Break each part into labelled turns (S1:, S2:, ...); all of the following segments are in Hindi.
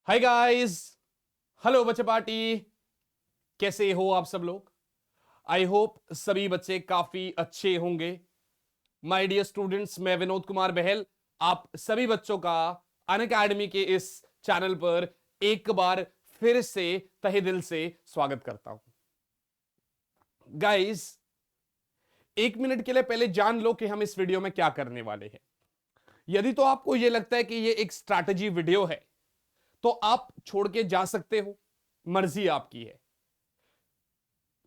S1: हाय गाइस, हेलो बच्चे पार्टी। कैसे हो आप सब लोग? आई होप सभी बच्चे काफी अच्छे होंगे। माय डियर स्टूडेंट्स, मैं विनोद कुमार बहल आप सभी बच्चों का अनअकैडमी के इस चैनल पर एक बार फिर से तहे दिल से स्वागत करता हूं। गाइस, एक मिनट के लिए पहले जान लो कि हम इस वीडियो में क्या करने वाले हैं। यदि तो आपको यह लगता है कि यह एक स्ट्रैटेजी वीडियो है तो आप छोड़ के जा सकते हो, मर्जी आपकी है।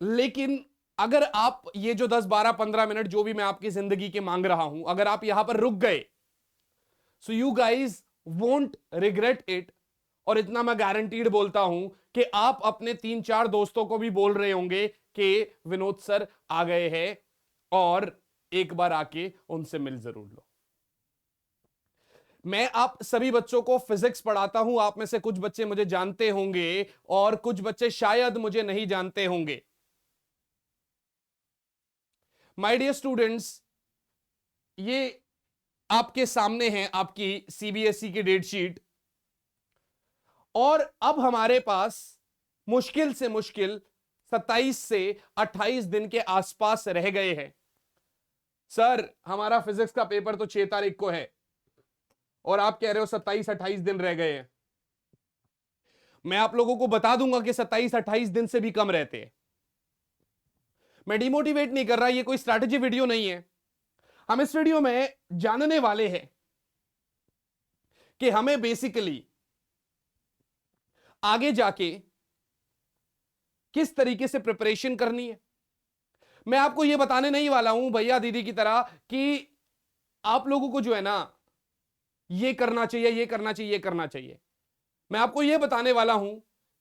S1: लेकिन अगर आप ये जो 10 12 15 मिनट जो भी मैं आपकी जिंदगी के मांग रहा हूं, अगर आप यहां पर रुक गए, so you guys won't regret it. और इतना मैं गारंटीड बोलता हूं कि आप अपने 3 4 दोस्तों को भी बोल रहे होंगे कि विनोद सर आ गए हैं और एक बार आके उनसे मिल जरूर लो। मैं आप सभी बच्चों को फिजिक्स पढ़ाता हूं। आप में से कुछ बच्चे मुझे जानते होंगे और कुछ बच्चे शायद मुझे नहीं जानते होंगे। माय डियर स्टूडेंट्स, ये आपके सामने है आपकी सीबीएसई की डेट शीट। और अब हमारे पास मुश्किल से मुश्किल 27 से 28 दिन के आसपास रह गए हैं। सर, हमारा फिजिक्स का पेपर तो 6 तारीख को है और आप कह रहे हो 27 28 दिन रह गए हैं। मैं आप लोगों को बता दूंगा कि 27 28 दिन से भी कम रहते हैं। मैं डिमोटिवेट नहीं कर रहा, ये कोई स्ट्रैटेजी वीडियो नहीं है। हम इस वीडियो में जानने वाले हैं कि हमें बेसिकली आगे जाके किस तरीके से प्रिपरेशन करनी है। मैं आपको यह बताने नहीं वाला हूं भैया दीदी की तरह कि आप लोगों को जो है ना ये करना चाहिए, ये करना चाहिए, ये करना चाहिए। मैं आपको यह बताने वाला हूं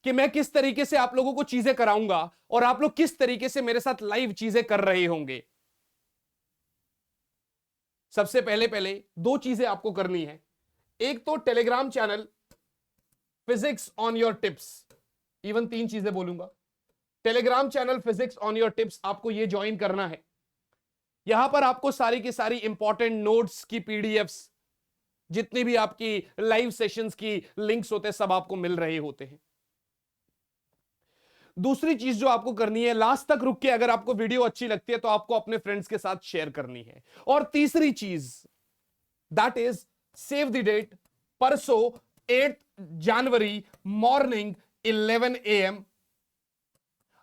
S1: कि मैं किस तरीके से आप लोगों को चीजें कराऊंगा और आप लोग किस तरीके से मेरे साथ लाइव चीजें कर रहे होंगे। सबसे पहले दो चीजें आपको करनी है। एक तो Telegram channel physics on your tips, even 3 चीजें बोलूंगा। Telegram channel physics on your tips आपको यह ज्वाइन करना है। यहां पर आपको सारी की सारी इंपॉर्टेंट नोट्स की पीडीएफ्स, जितनी भी आपकी लाइव सेशंस की लिंक्स होते हैं, सब आपको मिल रहे होते हैं। दूसरी चीज जो आपको करनी है, लास्ट तक रुक के अगर आपको वीडियो अच्छी लगती है तो आपको अपने फ्रेंड्स के साथ शेयर करनी है। और तीसरी चीज, that is save the date, परसों 8 जनवरी मॉर्निंग 11 AM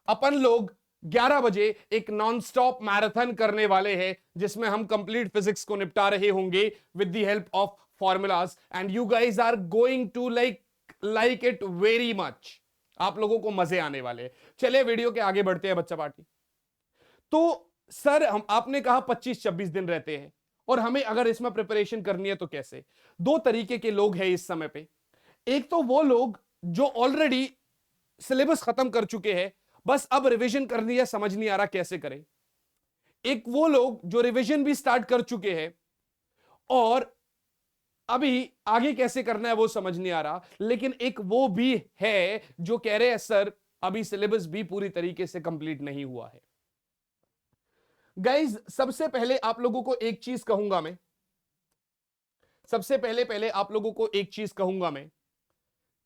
S1: अपन लोग 11 बजे एक नॉन स्टॉप मैराथन करने वाले हैं, जिसमें हम कंप्लीट फिजिक्स को निपटा रहे होंगे with the help of formulas, and you guys are going to like it very much. आप लोगों को मजे आने वाले। चलिए वीडियो के आगे बढ़ते हैं बच्चा पार्टी। तो सर, हम आपने कहा 25 26 दिन रहते हैं और हमें अगर इसमें प्रिपरेशन करनी है तो कैसे? दो तरीके के लोग हैं इस समय पे। एक तो वो लोग जो ऑलरेडी सिलेबस खत्म कर चुके हैं, बस अब रिवीजन करनी है, समझ नहीं आ रहा कैसे करें। एक वो लोग जो रिवीजन भी स्टार्ट कर चुके हैं और अभी आगे कैसे करना है वो समझ नहीं आ रहा। लेकिन एक वो भी है जो कह रहे हैं सर अभी सिलेबस भी पूरी तरीके से कंप्लीट नहीं हुआ है। गाइज, सबसे पहले आप लोगों को एक चीज कहूंगा मैं, सबसे पहले आप लोगों को एक चीज कहूंगा मैं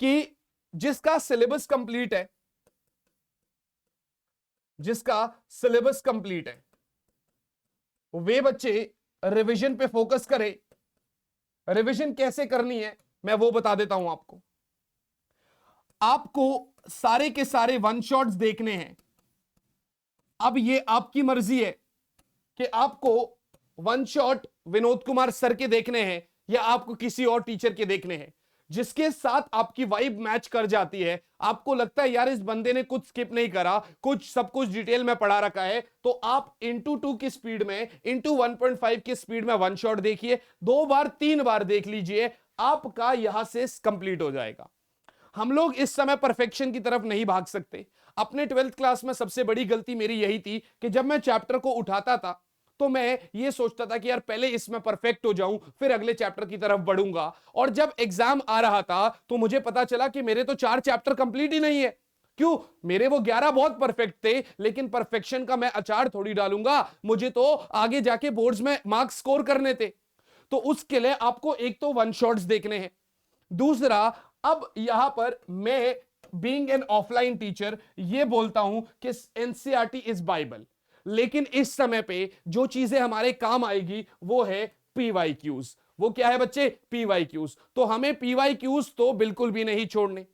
S1: कि जिसका सिलेबस कंप्लीट है, जिसका सिलेबस कंप्लीट है, वे बच्चे रिवीजन पे फोकस करें। रिवीजन कैसे करनी है मैं वो बता देता हूं आपको। आपको सारे के सारे वन शॉट्स देखने हैं। अब ये आपकी मर्जी है कि आपको one shot Vinod Kumar sir के देखने हैं या आपको किसी और टीचर के देखने हैं, जिसके साथ आपकी वाइब मैच कर जाती है। आपको लगता है यार इस बंदे ने कुछ स्किप नहीं करा, कुछ सब कुछ डिटेल में पढ़ा रखा है, तो आप इंटू 2 की स्पीड में, इंटू 1.5 की स्पीड में वन शॉट देखिए, 2 बार 3 बार देख लीजिए, आपका यहां से कंप्लीट हो जाएगा। हम लोग इस समय परफेक्शन की तरफ नहीं भाग सकते। अपने 12th क्लास में सबसे बड़ी गलती मेरी यही थी कि जब मैं चैप्टर को उठाता था तो मैं ये सोचता था कि यार पहले इसमें परफेक्ट हो जाऊं, फिर अगले चैप्टर की तरफ बढ़ूंगा। और जब एग्जाम आ रहा था तो मुझे पता चला कि मेरे तो 4 चैप्टर कंप्लीट ही नहीं है। क्यों? मेरे वो 11 बहुत परफेक्ट थे, लेकिन परफेक्शन का मैं अचार थोड़ी डालूंगा, मुझे तो आगे जाके बोर्ड्स में मार्क्स स्कोर करने थे। तो उसके लिए आपको एक तो वन शॉट्स देखने हैं, दूसरा अब यहां पर मैं बीइंग एन ऑफलाइन टीचर ये बोलता हूं कि एनसीईआरटी इज बाइबल, लेकिन इस समय पे जो चीजें हमारे काम आएगी वो है पीवाईक्यूज। वो क्या है बच्चे? पीवाईक्यूज। तो हमें पीवाईक्यूज तो बिल्कुल भी नहीं छोड़ने।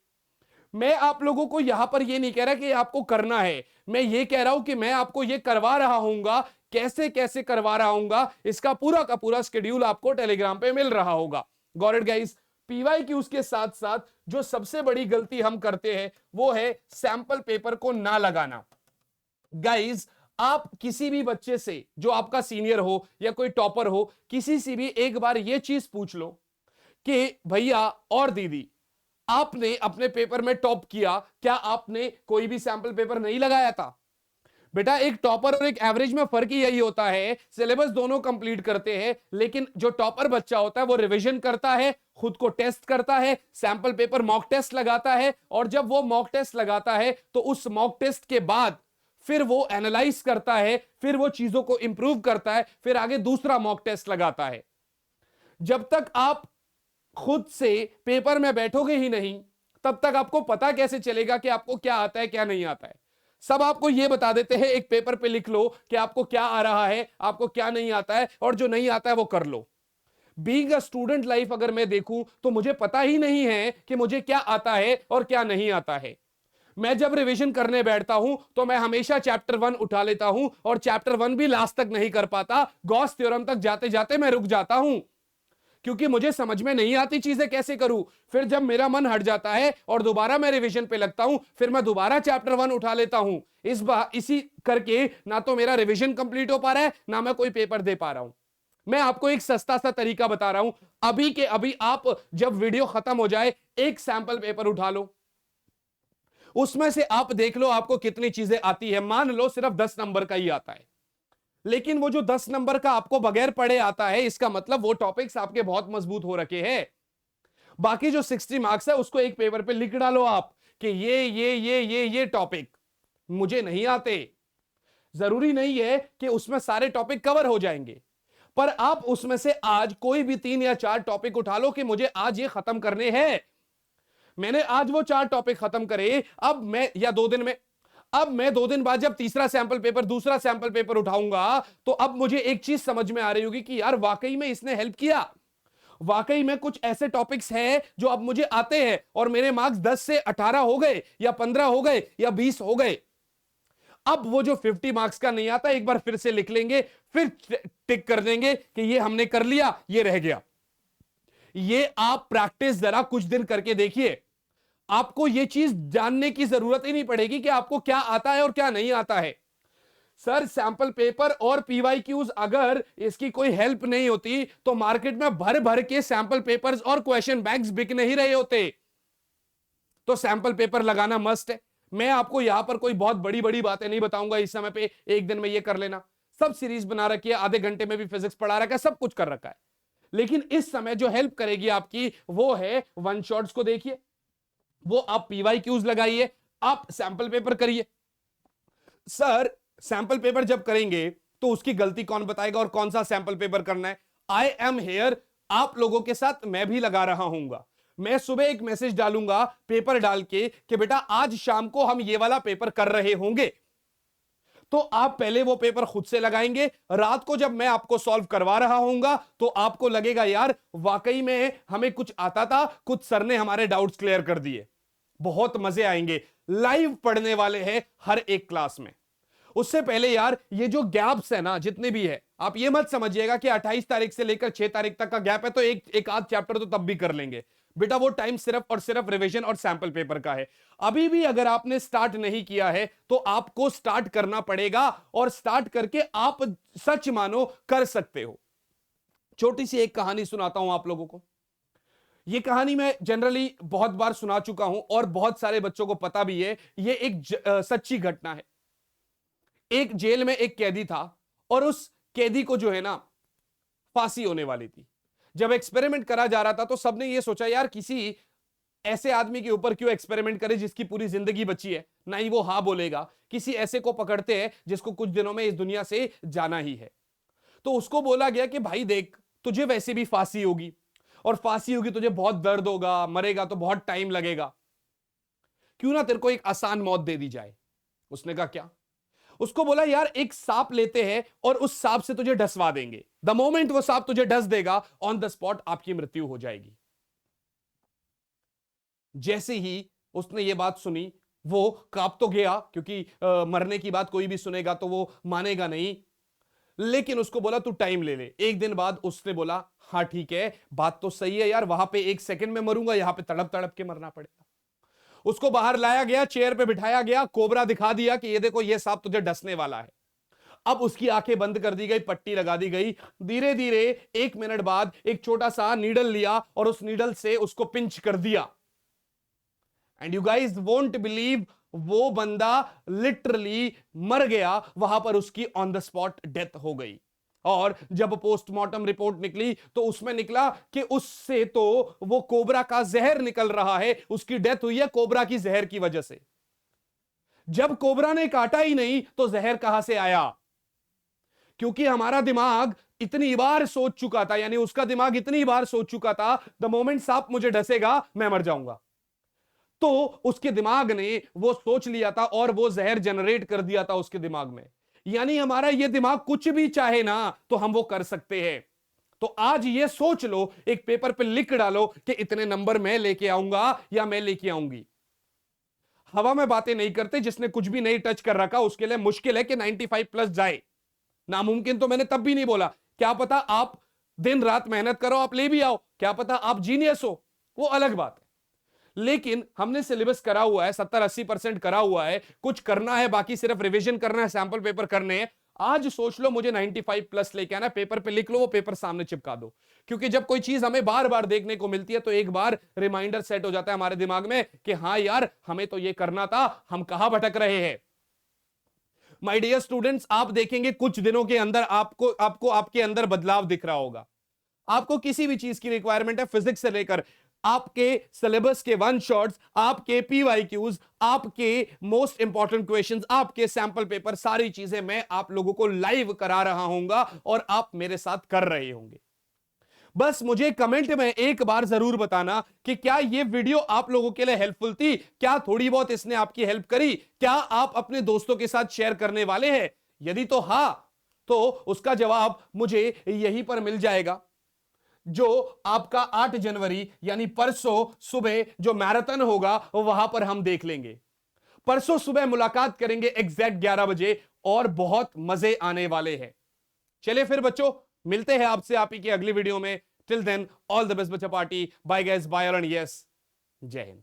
S1: मैं आप लोगों को यहां पर ये नहीं कह रहा कि आपको करना है, मैं ये कह रहा हूं कि मैं आपको ये करवा रहा हूंगा, कैसे कैसे करवा रहा हूंगा, इसका पूरा का पूरा शेड्यूल आपको टेलीग्राम पे मिल रहा होगा। Got it guys? पीवाईक्यूज के साथ साथ जो सबसे बड़ी गलती हम करते हैं वो है सैंपल पेपर को ना लगाना। गाइस, आप किसी भी बच्चे से जो आपका सीनियर हो या कोई टॉपर हो, किसी से भी एक बार ये चीज पूछ लो कि भैया और दीदी, आपने अपने पेपर में टॉप किया, क्या आपने कोई भी सैंपल पेपर नहीं लगाया था? बेटा, एक टॉपर और एक एवरेज में फर्क ही यही होता है, सिलेबस दोनों कंप्लीट करते हैं, लेकिन जो टॉपर बच्चा होता है वो रिवीजन करता है, खुद को टेस्ट करता है, सैंपल पेपर मॉक टेस्ट लगाता है, और जब वो मॉक टेस्ट लगाता है तो उस मॉक टेस्ट के बाद फिर वो एनालाइज करता है, फिर वो चीजों को इंप्रूव करता है, फिर आगे दूसरा मॉक टेस्ट लगाता है। जब तक आप खुद से पेपर में बैठोगे ही नहीं, तब तक आपको पता कैसे चलेगा कि आपको क्या आता है क्या नहीं आता है? सब आपको यह बता देते हैं, एक पेपर पे लिख लो कि आपको क्या आ रहा है, आपको क्या नहीं आता है, और जो नहीं आता है वो कर लो। बीइंग अ स्टूडेंट लाइफ अगर मैं देखूं तो मुझे पता ही नहीं है कि मुझे क्या आता है और क्या नहीं आता है। मैं जब रिवीजन करने बैठता हूं तो मैं हमेशा चैप्टर 1 उठा लेता हूं, और चैप्टर 1 भी लास्ट तक नहीं कर पाता, गॉस थ्योरम तक जाते जाते मैं रुक जाता हूं, क्योंकि मुझे समझ में नहीं आती चीजें कैसे करूं। फिर जब मेरा मन हट जाता है और दोबारा मैं रिवीजन पे लगता हूं, फिर मैं दोबारा चैप्टर 1 उठा लेता हूं। इसी करके ना तो मेरा रिवीजन कंप्लीट हो पा रहा है, ना मैं कोई पेपर दे पा रहा हूं। मैं आपको एक सस्ता सा तरीका बता रहा हूं, अभी के अभी आप जब वीडियो खत्म हो जाए एक सैंपल पेपर उठा लो, उसमें से आप देख लो आपको कितनी चीजें आती है। मान लो सिर्फ 10 नंबर का ही आता है, लेकिन वो जो 10 नंबर का आपको बगैर पढ़े आता है, इसका मतलब वो टॉपिक्स आपके बहुत मजबूत हो रखे हैं। बाकी जो 60 मार्क्स है उसको एक पेपर पे लिख डालो आप कि ये टॉपिक मुझे नहीं आते। जरूरी नहीं है कि उसमें सारे टॉपिक कवर हो जाएंगे, पर आप उसमें से आज कोई भी 3 या 4 टॉपिक उठा लो कि मुझे आज ये खत्म करने हैं। मैंने आज वो 4 टॉपिक खत्म करे, अब मैं या 2 दिन में, अब मैं 2 दिन बाद जब तीसरा सैंपल पेपर, दूसरा सैंपल पेपर उठाऊंगा, तो अब मुझे एक चीज समझ में आ रही होगी कि यार वाकई में इसने हेल्प किया, वाकई में कुछ ऐसे टॉपिक्स हैं जो अब मुझे आते हैं, और मेरे मार्क्स 10 से 18 हो गए या 15 हो गए या 20 हो गए। अब वो जो 50 मार्क्स का नहीं आता, एक बार फिर से लिख लेंगे, फिर टिक कर देंगे कि ये हमने कर लिया, ये रह गया। ये आप प्रैक्टिस जरा कुछ दिन करके देखिए, आपको यह चीज जानने की जरूरत ही नहीं पड़ेगी कि आपको क्या आता है और क्या नहीं आता है। सर, सैंपल पेपर और पीवाईक्यूज अगर इसकी कोई हेल्प नहीं होती तो मार्केट में भर भर के सैंपल पेपर्स और क्वेश्चन बैंक्स बिक नहीं रहे होते। तो सैंपल पेपर लगाना मस्ट है। मैं आपको यहां पर कोई बहुत बड़ी बड़ी बातें नहीं बताऊंगा इस समय पे, एक दिन में ये कर लेना। सब सीरीज बना रखी है, आधे घंटे में भी फिजिक्स पढ़ा रखा है, सब कुछ कर रखा है। लेकिन इस समय जो हेल्प करेगी आपकी वो है वन शॉट्स को देखिए, वो आप पीवाईक्यूज लगाइए, आप सैंपल पेपर करिए। सर, सैंपल पेपर जब करेंगे तो उसकी गलती कौन बताएगा और कौन सा सैंपल पेपर करना है? आई एम हेयर, आप लोगों के साथ मैं भी लगा रहा हूंगा। मैं सुबह एक मैसेज डालूंगा पेपर डाल के कि बेटा आज शाम को हम ये वाला पेपर कर रहे होंगे, तो आप पहले वो पेपर खुद से लगाएंगे। रात को जब मैं आपको सॉल्व करवा रहा हूंगा तो आपको लगेगा यार वाकई में हमें कुछ आता था, कुछ सर ने हमारे डाउट्स क्लियर कर दिए। बहुत मजे आएंगे। लाइव पढ़ने वाले हैं हर एक क्लास में। उससे पहले यार ये जो गैप्स है ना, जितने भी है, आप ये मत समझिएगा कि 28 तारीख से लेकर 6 तारीख तक का गैप है तो एक आध चैप्टर तो तब भी कर लेंगे। बेटा वो टाइम सिर्फ और सिर्फ रिवीजन और सैंपल पेपर का है। अभी भी अगर आपने स्टार्ट नहीं किया है तो आपको स्टार्ट करना पड़ेगा, और स्टार्ट करके आप सच मानो कर सकते हो। छोटी सी एक कहानी सुनाता हूं आप लोगों को। यह कहानी मैं जनरली बहुत बार सुना चुका हूं और बहुत सारे बच्चों को पता भी है। यह एक सच्ची घटना है। एक जेल में एक कैदी था और उस कैदी को जो है ना फांसी होने वाली थी। जब एक्सपेरिमेंट करा जा रहा था तो सबने यह सोचा यार किसी ऐसे आदमी के ऊपर क्यों एक्सपेरिमेंट करे जिसकी पूरी जिंदगी बची है, ना ही वो हाँ बोलेगा। किसी ऐसे को पकड़ते हैं जिसको कुछ दिनों में इस दुनिया से जाना ही है। तो उसको बोला गया कि भाई देख, तुझे वैसे भी फांसी होगी और फांसी होगी, तुझे बहुत दर्द होगा, मरेगा तो बहुत टाइम लगेगा, क्यों ना तेरे को एक आसान मौत दे दी जाए। उसने कहा क्या? उसको बोला यार एक सांप लेते हैं और उस सांप से तुझे डसवा देंगे, द मोमेंट वो सांप तुझे डस देगा ऑन द स्पॉट आपकी मृत्यु हो जाएगी। जैसे ही उसने ये बात सुनी वो कांप तो गया, क्योंकि मरने की बात कोई भी सुनेगा तो वो मानेगा नहीं, लेकिन उसको बोला तू टाइम ले ले। एक दिन बाद उसने बोला हाँ ठीक है, बात तो सही है यार, वहां पे 1 सेकंड में मरूंगा, यहां पे तड़प तड़प के मरना पड़ेगा। उसको बाहर लाया गया, चेयर पे बिठाया गया, कोबरा दिखा दिया कि ये देखो ये सांप तुझे डसने वाला है। अब उसकी आंखें बंद कर दी गई, पट्टी लगा दी गई। धीरे धीरे 1 मिनट बाद एक छोटा सा नीडल लिया और उस नीडल से उसको पिंच कर दिया। And you guys won't believe, वो बंदा लिटरली मर गया, वहां पर उसकी ऑन द स्पॉट डेथ हो गई। और जब पोस्टमार्टम रिपोर्ट निकली तो उसमें निकला कि उससे तो वो कोबरा का जहर निकल रहा है, उसकी डेथ हुई है कोबरा की जहर की वजह से। जब कोबरा ने काटा ही नहीं तो जहर कहां से आया? क्योंकि हमारा दिमाग इतनी बार सोच चुका था, यानी उसका दिमाग इतनी बार सोच चुका था द मोमेंट सांप मुझे डसेगा मैं मर जाऊंगा, तो उसके दिमाग ने वो सोच लिया था और वो जहर जनरेट कर दिया था उसके दिमाग में। यानी हमारा ये दिमाग कुछ भी चाहे ना तो हम वो कर सकते हैं। तो आज ये सोच लो, एक पेपर पे लिख डालो कि इतने नंबर मैं लेके आऊंगा या मैं लेके आऊंगी। हवा में बातें नहीं करते, जिसने कुछ भी नहीं टच कर रखा उसके लिए मुश्किल है कि 95 प्लस जाए। नामुमकिन तो मैंने तब भी नहीं बोला, क्या पता आप दिन रात मेहनत करो आप ले भी आओ, क्या पता आप जीनियस हो, वो अलग बात है। लेकिन हमने सिलेबस करा हुआ है, 70-80% करा हुआ है, कुछ करना है बाकी सिर्फ रिवीजन करना है, सैंपल पेपर करने हैं। आज सोच लो मुझे 95 प्लस लेके आना, पेपर पे लिख लो, वो पेपर सामने चिपका दो। क्योंकि जब कोई चीज हमें बार बार देखने को मिलती है तो एक बार रिमाइंडर सेट हो जाता है हमारे दिमाग में कि हाँ यार हमें तो ये करना था, हम कहां भटक रहे हैं। माय डियर स्टूडेंट्स, आप देखेंगे कुछ दिनों के अंदर आपको आपको आपके अंदर बदलाव दिख रहा होगा। आपको किसी भी चीज की रिक्वायरमेंट है, फिजिक्स से लेकर आपके सिलेबस के वन शॉट्स, आपके पीवाईक्यूज, आपके मोस्ट इंपॉर्टेंट क्वेश्चंस, आपके सैंपल पेपर, सारी चीजें मैं आप लोगों को लाइव करा रहा हूंगा और आप मेरे साथ कर रहे होंगे। बस मुझे कमेंट में एक बार जरूर बताना कि क्या ये वीडियो आप लोगों के लिए हेल्पफुल थी, क्या थोड़ी बहुत इसने आपकी हेल्प करी, क्या आप अपने दोस्तों के साथ शेयर करने वाले हैं? यदि तो हां, तो उसका जवाब मुझे यहीं पर मिल जाएगा। जो आपका 8 जनवरी यानी परसों सुबह जो मैराथन होगा वहां पर हम देख लेंगे। परसों सुबह मुलाकात करेंगे एग्जैक्ट 11 बजे और बहुत मजे आने वाले हैं। चलिए फिर बच्चों, मिलते हैं आपसे आप ही की अगली वीडियो में। Till then all the best बच्चा पार्टी, बाय गाइस, बाय और यस, जय हिंद।